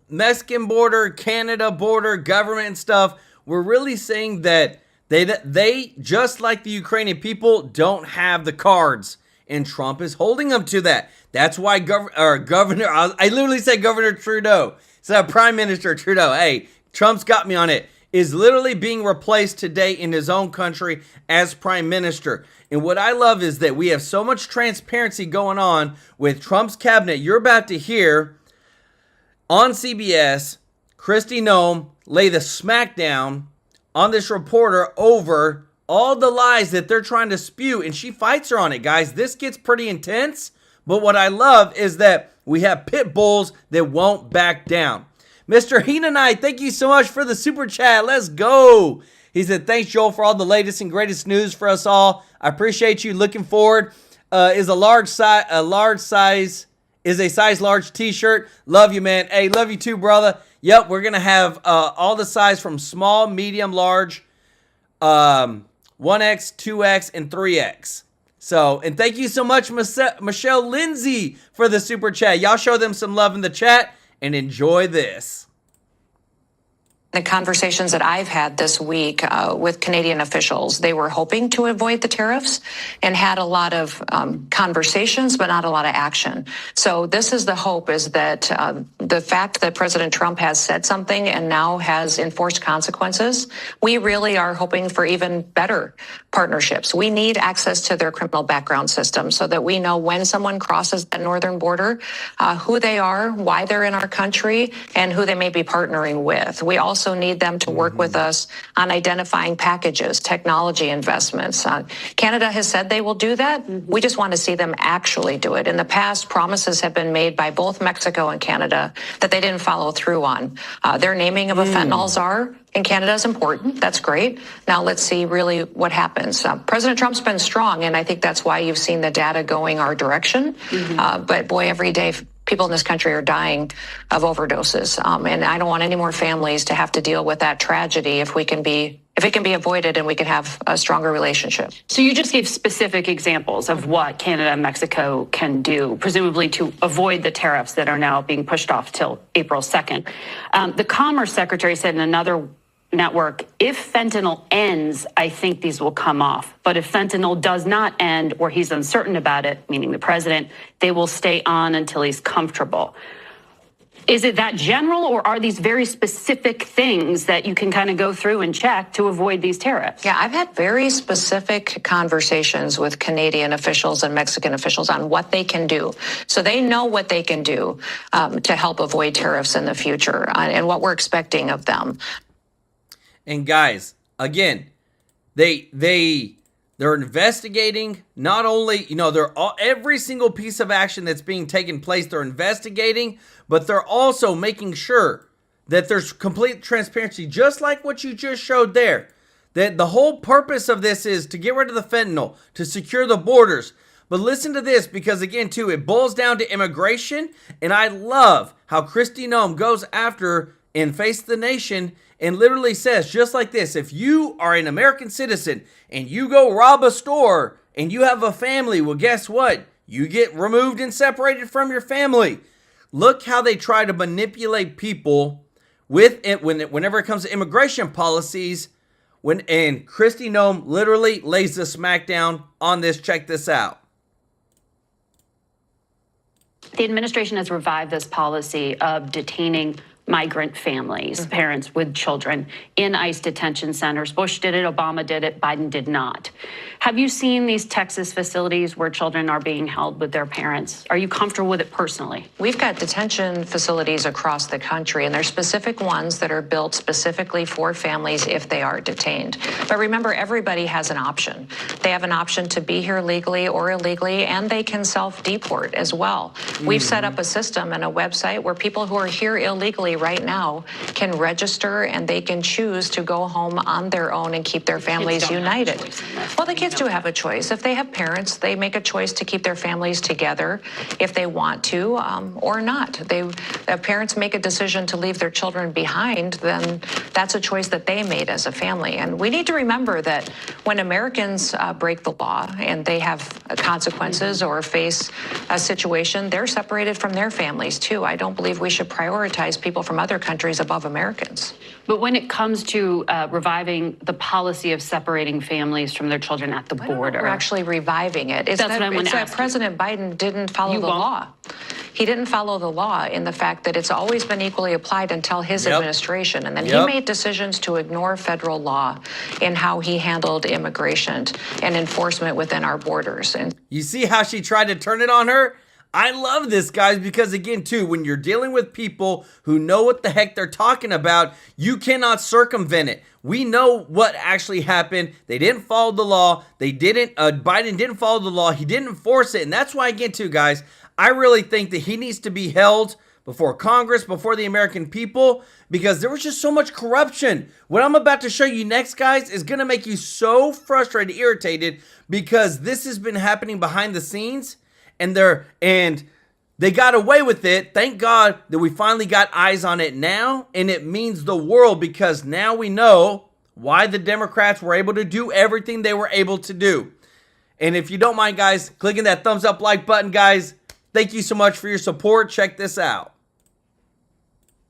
Mexican border, Canada border, government stuff, we're really saying that they just like the Ukrainian people, don't have the cards. And Trump is holding them to that. That's why Governor, I literally said Governor Trudeau. So Prime Minister Trudeau, hey, Trump's got me on it, is literally being replaced today in his own country as Prime Minister. And what I love is that we have so much transparency going on with Trump's cabinet. You're about to hear on CBS, Kristi Noem lay the smackdown on this reporter over all the lies that they're trying to spew, and she fights her on it, guys. This gets pretty intense, but what I love is that we have pit bulls that won't back down. Mr. Heenanite, thank you so much for the super chat. Let's go. He said, thanks, Joel, for all the latest and greatest news for us all. I appreciate you. Looking forward. Is a size large t-shirt. Love you, man. Hey, love you too, brother. Yep, we're going to have all the size from small, medium, large, 1X, 2X, and 3X. So, and thank you so much, Michelle Lindsay, for the super chat. Y'all show them some love in the chat and enjoy this. The conversations that I've had this week with Canadian officials, they were hoping to avoid the tariffs and had a lot of conversations, but not a lot of action. So this is the hope, is that the fact that President Trump has said something and now has enforced consequences, we really are hoping for even better partnerships. We need access to their criminal background system so that we know when someone crosses the northern border, who they are, why they're in our country, and who they may be partnering with. We also need them to work with us on identifying packages, technology investments. Canada has said they will do that. We just want to see them actually do it. In the past, promises have been made by both Mexico and Canada that they didn't follow through on. Their naming of a fentanyl czar in Canada is important. That's great. Now let's see really what happens. President Trump's been strong, and I think that's why you've seen the data going our direction. But boy, every day people in this country are dying of overdoses. And I don't want any more families to have to deal with that tragedy if it can be avoided and we can have a stronger relationship. So you just gave specific examples of what Canada and Mexico can do, presumably to avoid the tariffs that are now being pushed off till April 2nd. The Commerce Secretary said in another network, if fentanyl ends, I think these will come off. But if fentanyl does not end, or he's uncertain about it, meaning the president, they will stay on until he's comfortable. Is it that general, or are these very specific things that you can kind of go through and check to avoid these tariffs? Yeah, I've had very specific conversations with Canadian officials and Mexican officials on what they can do. So they know what they can do to help avoid tariffs in the future and what we're expecting of them. And guys, again, they're investigating. Not only, every single piece of action that's being taken place, they're investigating, but they're also making sure that there's complete transparency, just like what you just showed there. That the whole purpose of this is to get rid of the fentanyl, to secure the borders. But listen to this, because again, too, it boils down to immigration. And I love how Kristi Noem goes after and Face the Nation and literally says, just like this, if you are an American citizen and you go rob a store and you have a family, well, guess what? You get removed and separated from your family. Look how they try to manipulate people with it whenever it comes to immigration policies. And Kristi Noem literally lays the smackdown on this. Check this out. The administration has revived this policy of detaining migrant families, parents with children, in ICE detention centers. Bush did it, Obama did it, Biden did not. Have you seen these Texas facilities where children are being held with their parents? Are you comfortable with it personally? We've got detention facilities across the country, and there's specific ones that are built specifically for families if they are detained. But remember, everybody has an option. They have an option to be here legally or illegally, and they can self-deport as well. We've set up a system and a website where people who are here illegally family right now can register and they can choose to go home on their own and keep their families united. Well, the kids do have a choice. If they have parents, they make a choice to keep their families together if they want to, or not. If parents make a decision to leave their children behind, then that's a choice that they made as a family. And we need to remember that when Americans break the law and they have consequences or face a situation, they're separated from their families too. I don't believe we should prioritize people from other countries above Americans. But when it comes to reviving the policy of separating families from their children at the border, we're actually reviving it. That's what I want to ask you. President Biden didn't follow the law. He didn't follow the law in the fact that it's always been equally applied until his administration. And then he made decisions to ignore federal law in how he handled immigration and enforcement within our borders. And you see how she tried to turn it on her? I love this, guys, because again, too, when you're dealing with people who know what the heck they're talking about, you cannot circumvent it. We know what actually happened. They didn't follow the law. Biden didn't follow the law. He didn't enforce it. And that's why, again, too, guys, I really think that he needs to be held before Congress, before the American people, because there was just so much corruption. What I'm about to show you next, guys, is going to make you so frustrated, irritated, because this has been happening behind the scenes, and they got away with it. Thank God that we finally got eyes on it now, and it means the world, because now we know why the Democrats were able to do everything they were able to do. And if you don't mind, guys, clicking that thumbs up like button, guys, thank you so much for your support. Check this out.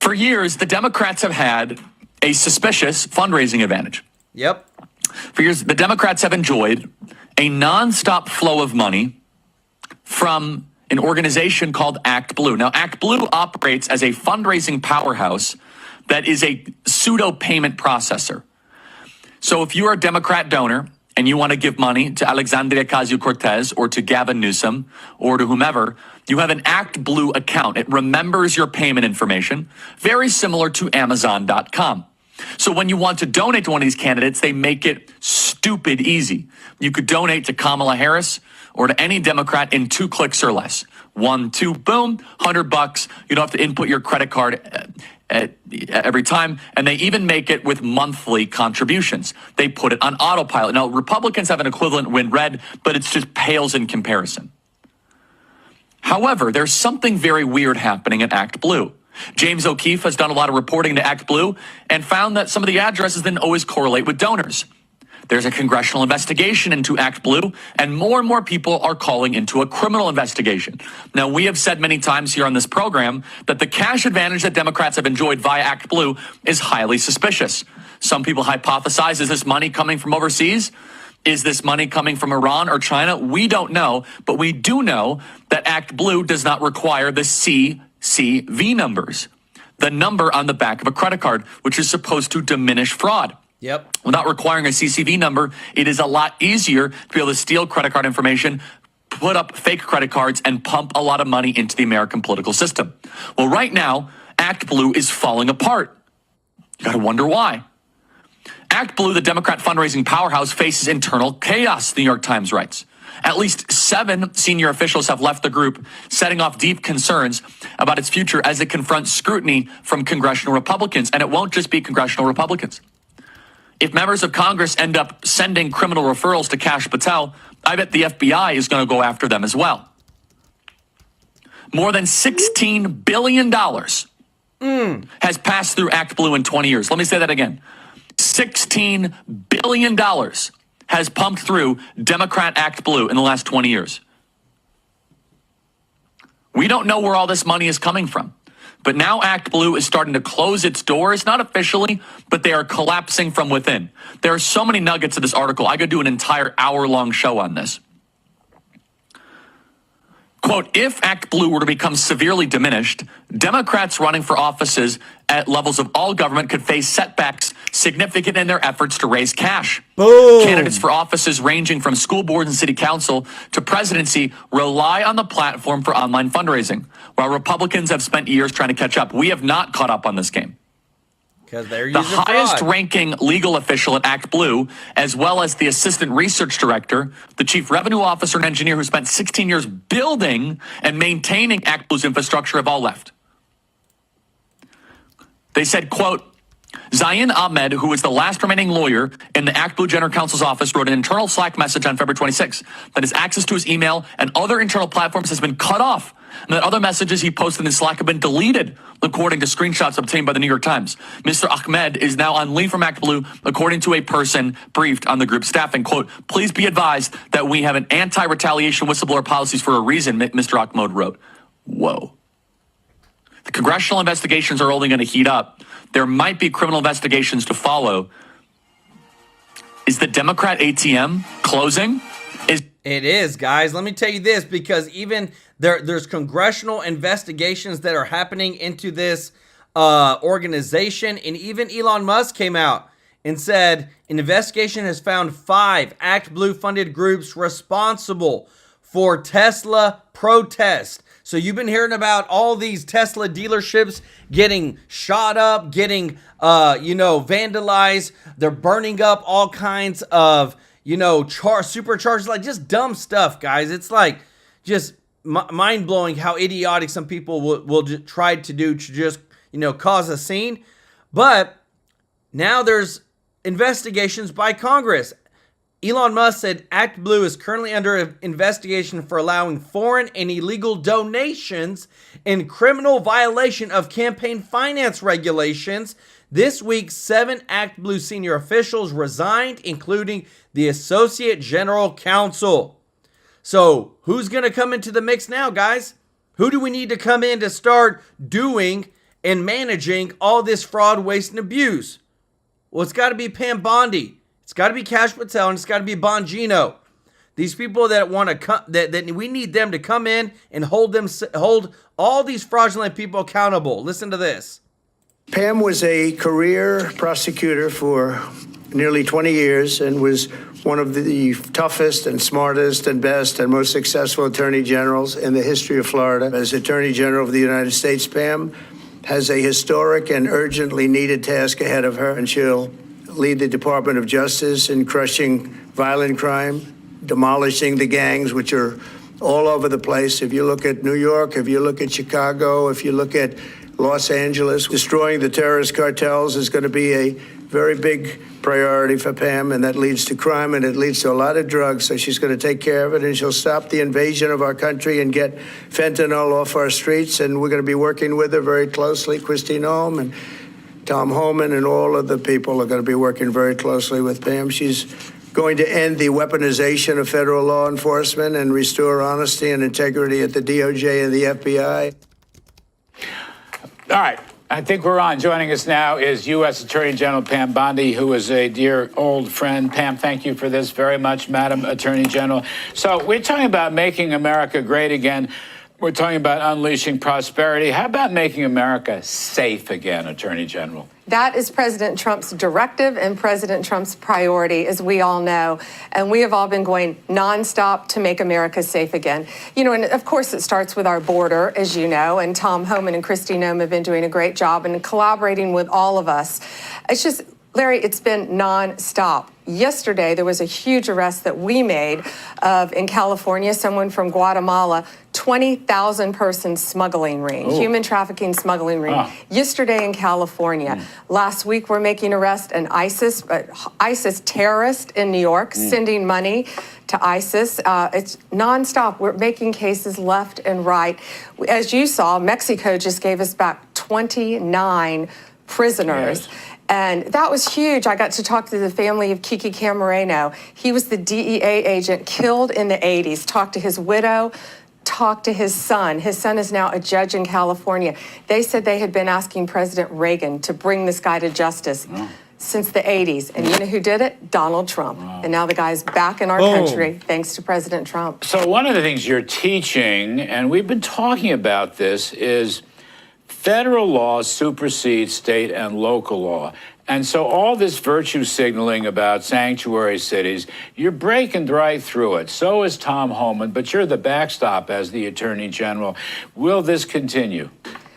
For years, the Democrats have had a suspicious fundraising advantage. Yep. For years, the Democrats have enjoyed a nonstop flow of money from an organization called ActBlue. Now, ActBlue operates as a fundraising powerhouse that is a pseudo payment processor. So if you are a Democrat donor and you want to give money to Alexandria Ocasio-Cortez or to Gavin Newsom or to whomever, you have an ActBlue account. It remembers your payment information, very similar to Amazon.com. So when you want to donate to one of these candidates, they make it stupid easy. You could donate to Kamala Harris or to any Democrat in 2 clicks or less. 1, 2, boom, $100. You don't have to input your credit card every time. And they even make it with monthly contributions. They put it on autopilot. Now, Republicans have an equivalent when red, but it's just pales in comparison. However, there's something very weird happening at ActBlue. James O'Keefe has done a lot of reporting to ActBlue and found that some of the addresses didn't always correlate with donors. There's a congressional investigation into ActBlue, and more people are calling into a criminal investigation. Now, we have said many times here on this program that the cash advantage that Democrats have enjoyed via ActBlue is highly suspicious. Some people hypothesize, is this money coming from overseas? Is this money coming from Iran or China? We don't know, but we do know that ActBlue does not require the CCV numbers, the number on the back of a credit card, which is supposed to diminish fraud. Yep. Without requiring a CCV number, it is a lot easier to be able to steal credit card information, put up fake credit cards, and pump a lot of money into the American political system. Well, right now, ActBlue is falling apart. You got to wonder why. ActBlue, the Democrat fundraising powerhouse, faces internal chaos, the New York Times writes. At least 7 senior officials have left the group, setting off deep concerns about its future as it confronts scrutiny from congressional Republicans. And it won't just be congressional Republicans. If members of Congress end up sending criminal referrals to Kash Patel, I bet the FBI is going to go after them as well. More than $16 billion has passed through ActBlue in 20 years. Let me say that again. $16 billion has pumped through Democrat ActBlue in the last 20 years. We don't know where all this money is coming from. But now ActBlue is starting to close its doors, not officially, but they are collapsing from within. There are so many nuggets of this article. I could do an entire hour-long show on this. Quote, if ActBlue were to become severely diminished, Democrats running for offices at levels of all government could face setbacks significant in their efforts to raise cash. Boom. Candidates for offices ranging from school boards and city council to presidency rely on the platform for online fundraising, while Republicans have spent years trying to catch up. We have not caught up on this game. Because they're the using highest fraud. ranking legal official at ActBlue, as well as the assistant research director, the chief revenue officer and engineer who spent 16 years building and maintaining ActBlue's infrastructure, have all left. They said, quote, Zain Ahmed, who is the last remaining lawyer in the ActBlue General Counsel's office, wrote an internal Slack message on February 26 that his access to his email and other internal platforms has been cut off, and that other messages he posted in Slack have been deleted, according to screenshots obtained by the New York Times. Mr. Ahmed is now on leave from ActBlue, according to a person briefed on the group staffing. Quote, please be advised that we have an anti-retaliation whistleblower policies for a reason, Mr. Ahmed wrote. Whoa. The congressional investigations are only going to heat up. There might be criminal investigations to follow. Is the Democrat ATM closing? It is, guys. Let me tell you this, because even there's congressional investigations that are happening into this organization, and even Elon Musk came out and said an investigation has found 5 ActBlue funded groups responsible for Tesla protests. So you've been hearing about all these Tesla dealerships getting shot up, getting, vandalized. They're burning up all kinds of, superchargers, like just dumb stuff, guys. It's like just mind-blowing how idiotic some people will try to do to just, cause a scene. But now there's investigations by Congress. Elon Musk said ActBlue is currently under investigation for allowing foreign and illegal donations in criminal violation of campaign finance regulations. This week, 7 ActBlue senior officials resigned, including the Associate General Counsel. So, who's going to come into the mix now, guys? Who do we need to come in to start doing and managing all this fraud, waste, and abuse? Well, it's got to be Pam Bondi. It's got to be Cash Patel, and it's got to be Bongino. These people that want to come, that we need them to come in and hold all these fraudulent people accountable. Listen to this. Pam was a career prosecutor for nearly 20 years and was one of the toughest and smartest and best and most successful attorney generals in the history of Florida. As Attorney General of the United States, Pam has a historic and urgently needed task ahead of her, and she'll lead the Department of Justice in crushing violent crime, demolishing the gangs, which are all over the place. If you look at New York, if you look at Chicago, if you look at Los Angeles, destroying the terrorist cartels is going to be a very big priority for Pam, and that leads to crime, and it leads to a lot of drugs. So she's going to take care of it, and she'll stop the invasion of our country and get fentanyl off our streets. And we're going to be working with her very closely, Christine Ohm and Tom Homan, and all of the people are going to be working very closely with Pam. She's going to end the weaponization of federal law enforcement and restore honesty and integrity at the DOJ and the FBI. All right. I think we're on. Joining us now is U.S. Attorney General Pam Bondi, who is a dear old friend. Pam, thank you for this very much, Madam Attorney General. So we're talking about making America great again. We're talking about unleashing prosperity. How about making America safe again, Attorney General? That is President Trump's directive and President Trump's priority, as we all know. And we have all been going nonstop to make America safe again. And of course it starts with our border, as you know, and Tom Homan and Christine Ohm have been doing a great job and collaborating with all of us. It's just, Larry, it's been nonstop. Yesterday, there was a huge arrest that we made in California, someone from Guatemala, 20,000 person smuggling ring, human trafficking smuggling ring. Yesterday in California. Last week, we're making arrest an ISIS terrorist in New York, sending money to ISIS. It's nonstop. We're making cases left and right. As you saw, Mexico just gave us back 29 prisoners. Yes. And that was huge. I got to talk to the family of Kiki Camareno. He was the DEA agent killed in the 80s, talked to his widow, talked to his son. His son is now a judge in California. They said they had been asking President Reagan to bring this guy to justice since the 80s. And you know who did it? Donald Trump. And now the guy's back in our country thanks to President Trump. So one of the things you're teaching, and we've been talking about this, is federal law supersedes state and local law. And so all this virtue signaling about sanctuary cities, you're breaking right through it. So is Tom Homan, but you're the backstop as the Attorney General. Will this continue?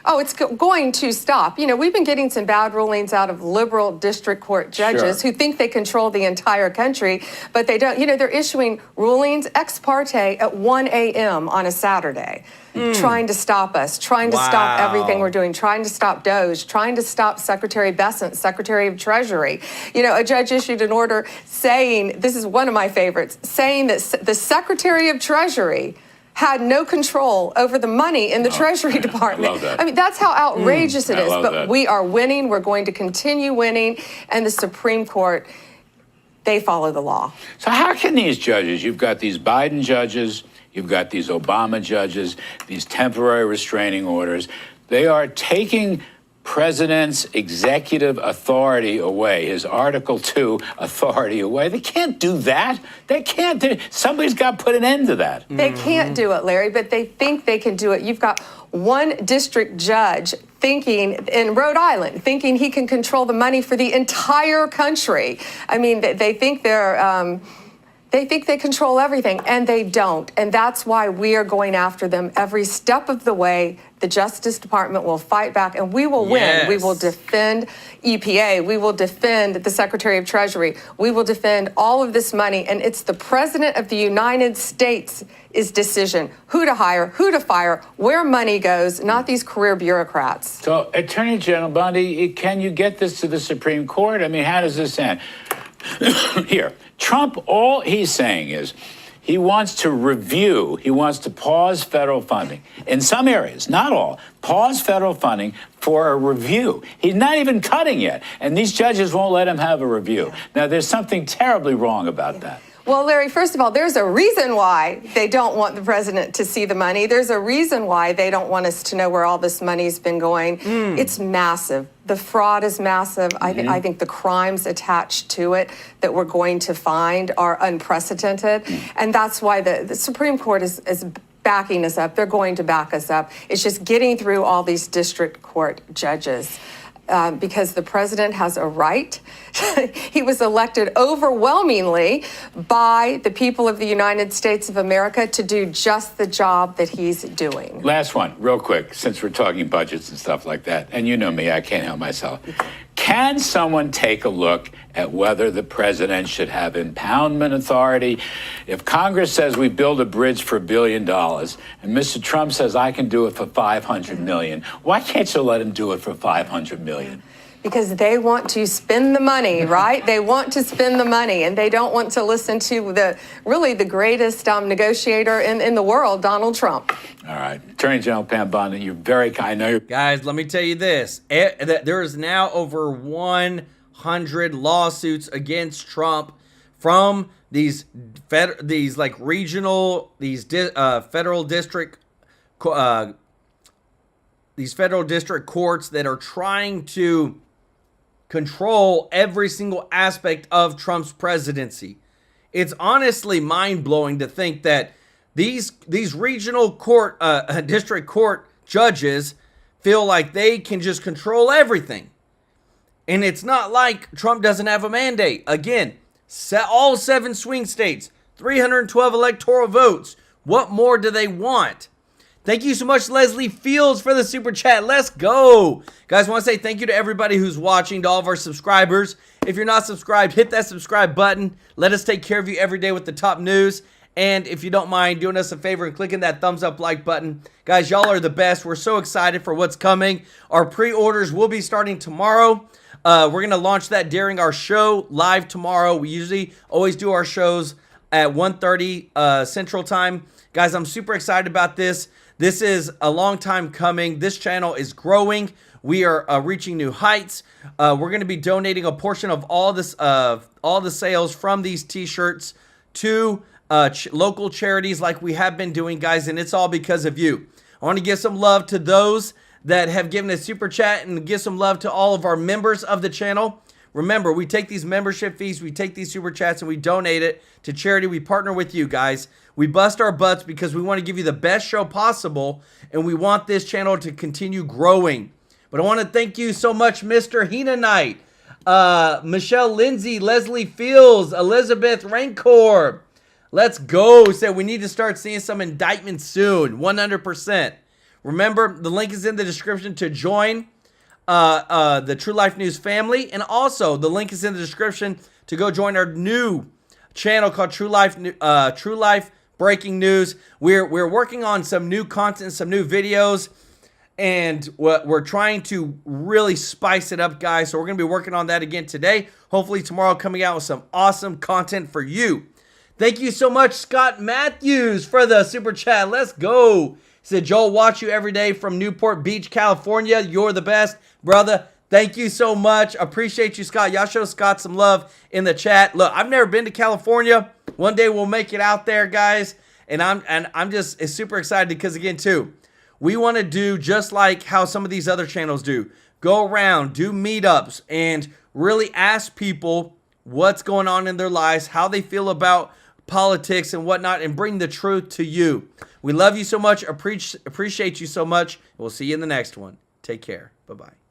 oh, it's going to stop. You know, we've been getting some bad rulings out of liberal district court judges who think they control the entire country, but they don't. You know, they're issuing rulings ex parte at 1 a.m. on a Saturday. Trying to stop us, trying to stop everything we're doing, trying to stop DOGE, trying to stop Secretary Bessent, Secretary of Treasury. You know, a judge issued an order saying, this is one of my favorites, saying that the Secretary of Treasury had no control over the money in the Treasury Department. I love that. I mean, that's how outrageous it is. But that. we are winning. We're going to continue winning. And the Supreme Court, they follow the law. So how can these judges, you've got these Biden judges, you've got these Obama judges, these temporary restraining orders, they are taking president's executive authority away, his Article 2 authority away. They can't do that. They can't. Somebody's got to put an end to that. They can't do it, Larry, but they think they can do it. You've got one district judge thinking in Rhode Island, thinking he can control the money for the entire country. I mean, they think they think they control everything, and they don't. And that's why we are going after them every step of the way. The Justice Department will fight back, and we will win. We will defend EPA. We will defend the Secretary of Treasury. We will defend all of this money. And it's the President of the United States' decision who to hire, who to fire, where money goes, not these career bureaucrats. So, Attorney General Bondi, can you get this to the Supreme Court? I mean, how does this end? Here, Trump, all he's saying is he wants to review, he wants to pause federal funding in some areas, not all, pause federal funding for a review. He's not even cutting yet, and these judges won't let him have a review. Now, there's something terribly wrong about that. Well, Larry, first of all, there's a reason why they don't want the president to see the money. There's a reason why they don't want us to know where all this money's been going. It's massive. The fraud is massive. I think the crimes attached to it that we're going to find are unprecedented. And that's why the Supreme Court is backing us up. They're going to back us up. It's just getting through all these district court judges. Because the president has a right. He was elected overwhelmingly by the people of the United States of America to do just the job that he's doing. Last one, real quick, since we're talking budgets and stuff like that, and you know me, I can't help myself. Can someone take a look at whether the president should have impoundment authority? If Congress says we build a bridge for $1 billion and Mr. Trump says I can do it for $500 million, why can't you let him do it for $500 million? Because they want to spend the money, right? They want to spend the money, and they don't want to listen to the greatest negotiator in the world, Donald Trump. All right. Attorney General Pam Bondi, you're very kind. Guys, let me tell you this. There is now over 100 lawsuits against Trump from these regional, federal district courts that are trying to control every single aspect of Trump's presidency. It's honestly mind-blowing to think that these regional court, district court judges feel like they can just control everything. And it's not like Trump doesn't have a mandate. Again, all 7 swing states, 312 electoral votes. What more do they want? Thank you so much, Leslie Fields, for the super chat. Let's go. Guys, I want to say thank you to everybody who's watching, to all of our subscribers. If you're not subscribed, hit that subscribe button. Let us take care of you every day with the top news. And if you don't mind doing us a favor and clicking that thumbs up like button. Guys, y'all are the best. We're so excited for what's coming. Our pre-orders will be starting tomorrow. We're going to launch that during our show live tomorrow. We usually always do our shows at 1:30 Central Time. Guys, I'm super excited about this. This is a long time coming. This channel is growing. We are reaching new heights. We're going to be donating a portion of all the sales from these t-shirts to local charities like we have been doing, guys, and it's all because of you. I want to give some love to those that have given a super chat and give some love to all of our members of the channel. Remember, we take these membership fees, we take these super chats, and we donate it to charity. We partner with you guys. We bust our butts because we want to give you the best show possible, and we want this channel to continue growing. But I want to thank you so much, Mr. Hina Knight, Michelle Lindsay, Leslie Fields, Elizabeth Rancor. Let's go. Said we need to start seeing some indictments soon. 100%. Remember, the link is in the description to join the True Life News family. And also, the link is in the description to go join our new channel called True Life Breaking News. We're working on some new content, some new videos, and we're trying to really spice it up, guys. So we're going to be working on that again today. Hopefully tomorrow, coming out with some awesome content for you. Thank you so much, Scott Matthews, for the super chat. Let's go. He said, Joel, watch you every day from Newport Beach, California. You're the best, brother. Thank you so much. Appreciate you, Scott. Y'all show Scott some love in the chat. Look, I've never been to California. One day we'll make it out there, guys. And I'm just super excited because, again, too, we want to do just like how some of these other channels do. Go around, do meetups, and really ask people what's going on in their lives, how they feel about politics and whatnot, and bring the truth to you. We love you so much. Appreciate you so much. We'll see you in the next one. Take care. Bye-bye.